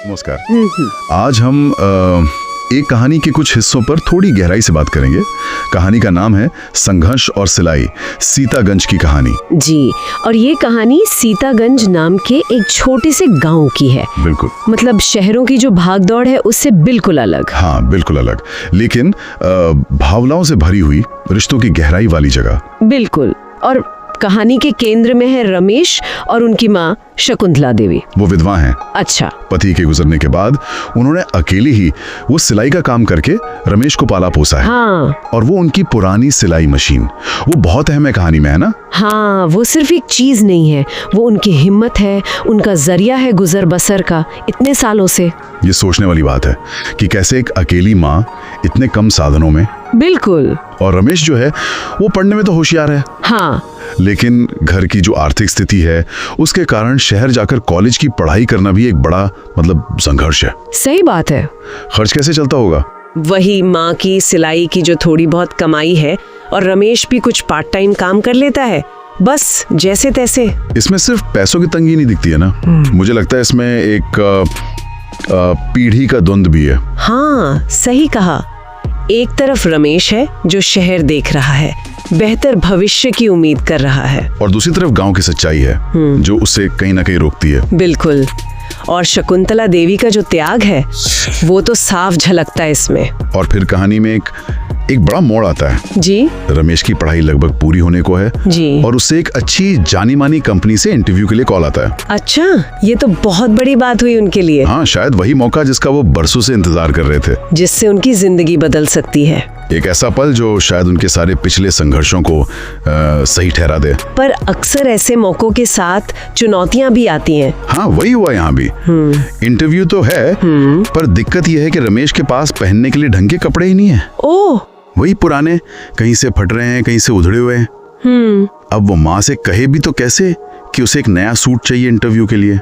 नमस्कार। आज हम एक कहानी के कुछ हिस्सों पर थोड़ी गहराई से बात करेंगे। कहानी का नाम है संघर्ष और सिलाई, सीतागंज की कहानी। जी, और ये कहानी सीतागंज नाम के एक छोटे से गांव की है। बिल्कुल, मतलब शहरों की जो भागदौड़ है उससे बिल्कुल अलग। हाँ, बिल्कुल अलग, लेकिन भावनाओं से भरी हुई, रिश्तों की गहराई वाली जगह। बिल्कुल। और कहानी के केंद्र में है रमेश और उनकी माँ शकुंतला देवी। वो विधवा हैं। अच्छा। पति के गुजरने के बाद उन्होंने अकेली ही वो सिलाई का काम करके रमेश को पाला पोसा है। हाँ। और वो उनकी पुरानी सिलाई मशीन, वो बहुत अहम है कहानी में, है ना? हाँ, वो सिर्फ एक चीज नहीं है, वो उनकी हिम्मत है, उनका जरिया है गुजर बसर का इतने सालों से। ये सोचने वाली बात है कि कैसे एक अकेली माँ इतने कम साधनों में। बिल्कुल। और रमेश जो है वो पढ़ने में तो होशियार है। हाँ। लेकिन घर की जो आर्थिक स्थिति है उसके कारण शहर जाकर कॉलेज की पढ़ाई करना भी एक बड़ा संघर्ष है। सही बात है। खर्च कैसे चलता होगा? वही माँ की सिलाई की जो थोड़ी बहुत कमाई है, और रमेश भी कुछ पार्ट टाइम काम कर लेता है, बस जैसे तैसे। इसमें सिर्फ पैसों की तंगी नहीं दिखती है ना, मुझे लगता है इसमें एक पीढ़ी का द्वंद्व भी है। हाँ, सही कहा। एक तरफ रमेश है जो शहर देख रहा है, बेहतर भविष्य की उम्मीद कर रहा है, और दूसरी तरफ गांव की सच्चाई है जो उसे कहीं ना कहीं रोकती है। बिल्कुल। और शकुंतला देवी का जो त्याग है वो तो साफ झलकता है इसमें। और फिर कहानी में एक बड़ा मोड़ आता है। जी। रमेश की पढ़ाई लगभग पूरी होने को है जी। और उससे एक अच्छी जानी मानी कंपनी से इंटरव्यू के लिए कॉल आता है। अच्छा, ये तो बहुत बड़ी बात हुई उनके लिए। हाँ, शायद वही मौका जिसका वो बरसों से इंतजार कर रहे थे, जिससे उनकी जिंदगी बदल सकती है। एक ऐसा पल जो शायद उनके सारे पिछले संघर्षों को सही ठहरा दे। पर अक्सर ऐसे मौकों के साथ चुनौतियां भी आती हैं। हाँ, वही हुआ यहाँ भी। इंटरव्यू तो है, पर दिक्कत यह है कि रमेश के पास पहनने के लिए ढंग के कपड़े ही नहीं है। ओह। वही पुराने, कहीं से फट रहे हैं, कहीं से उधड़े हुए हैं। अब वो माँ से कहे भी तो कैसे कि उसे एक नया सूट चाहिए इंटरव्यू के लिए।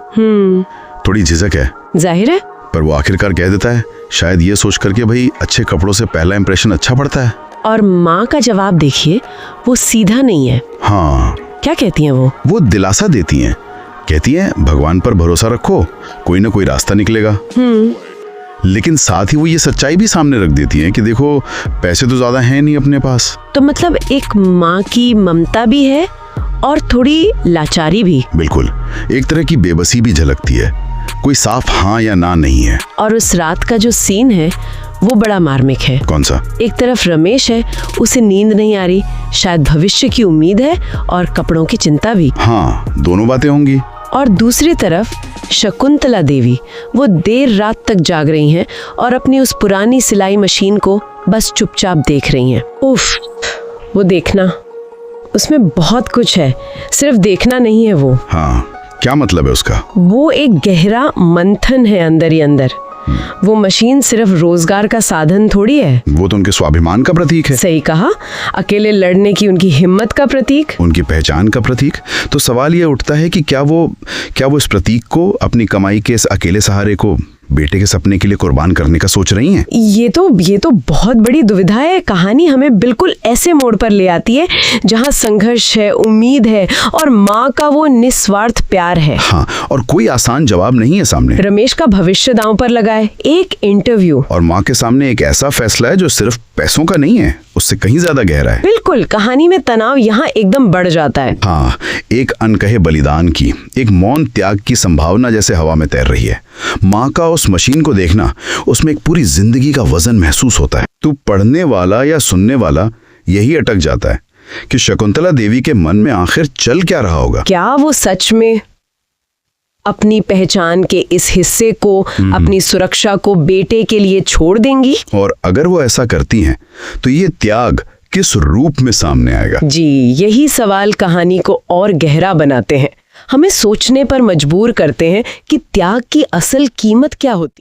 थोड़ी झिझक है, जाहिर है, पर वो आखिरकार कह देता है, शायद ये सोच करके भाई अच्छे कपड़ों से पहला इंप्रेशन अच्छा पड़ता है। और माँ का जवाब देखिए, वो सीधा नहीं है। हाँ। क्या कहती हैं वो दिलासा देती हैं, कहती हैं भगवान पर भरोसा रखो, कोई ना कोई रास्ता निकलेगा। लेकिन साथ ही वो ये सच्चाई भी सामने रख देती हैं कि देखो, पैसे तो ज्यादा हैं नहीं अपने पास। तो मतलब एक माँ की ममता भी है और थोड़ी लाचारी भी। बिल्कुल, एक तरह की बेबसी भी झलकती है, कोई साफ हाँ या ना नहीं है। और उस रात का जो सीन है वो बड़ा मार्मिक है। कौन सा? एक तरफ रमेश है, उसे नींद नहीं आ रही, शायद भविष्य की उम्मीद है, और कपड़ों की चिंता भी। हाँ, दोनों बातें होंगी। और दूसरी तरफ शकुंतला देवी, वो देर रात तक जाग रही हैं और अपनी उस पुरानी सिलाई मशीन को बस चुपचाप देख रही हैं। उफ, वो देखना, उसमें बहुत कुछ है, सिर्फ देखना नहीं है वो। हाँ, क्या मतलब है उसका? वो एक गहरा मंथन है अंदर ही अंदर। वो मशीन सिर्फ रोजगार का साधन थोड़ी है, वो तो उनके स्वाभिमान का प्रतीक है। सही कहा, अकेले लड़ने की उनकी हिम्मत का प्रतीक, उनकी पहचान का प्रतीक। तो सवाल ये उठता है कि क्या वो इस प्रतीक को, अपनी कमाई के इस अकेले सहारे को बेटे के सपने के लिए कुर्बान करने का सोच रही हैं? ये तो बहुत बड़ी दुविधा है। कहानी हमें बिल्कुल ऐसे मोड़ पर ले आती है जहाँ संघर्ष है, उम्मीद है, और माँ का वो निस्वार्थ प्यार है। हाँ, और कोई आसान जवाब नहीं है सामने। रमेश का भविष्य दांव पर लगा है, एक इंटरव्यू, और माँ के सामने एक ऐसा फैसला है जो सिर्फ पैसों का नहीं है, उससे कहीं ज्यादा गहरा है। बिल्कुल, कहानी में तनाव यहाँ एकदम बढ़ जाता है। हाँ, एक अनकहे बलिदान की, एक मौन त्याग की संभावना जैसे हवा में तैर रही है। माँ का उस मशीन को देखना, उसमें एक पूरी जिंदगी का वजन महसूस होता है। तो पढ़ने वाला या सुनने वाला यही अटक जाता है कि शकुंतला देवी के मन में आखिर चल क्या रहा होगा। क्या वो सच में अपनी पहचान के इस हिस्से को, अपनी सुरक्षा को बेटे के लिए छोड़ देंगी? और अगर वो ऐसा करती हैं, तो ये त्याग किस रूप में सामने आएगा? जी, यही सवाल कहानी को और गहरा बनाते हैं, हमें सोचने पर मजबूर करते हैं कि त्याग की असल कीमत क्या होती।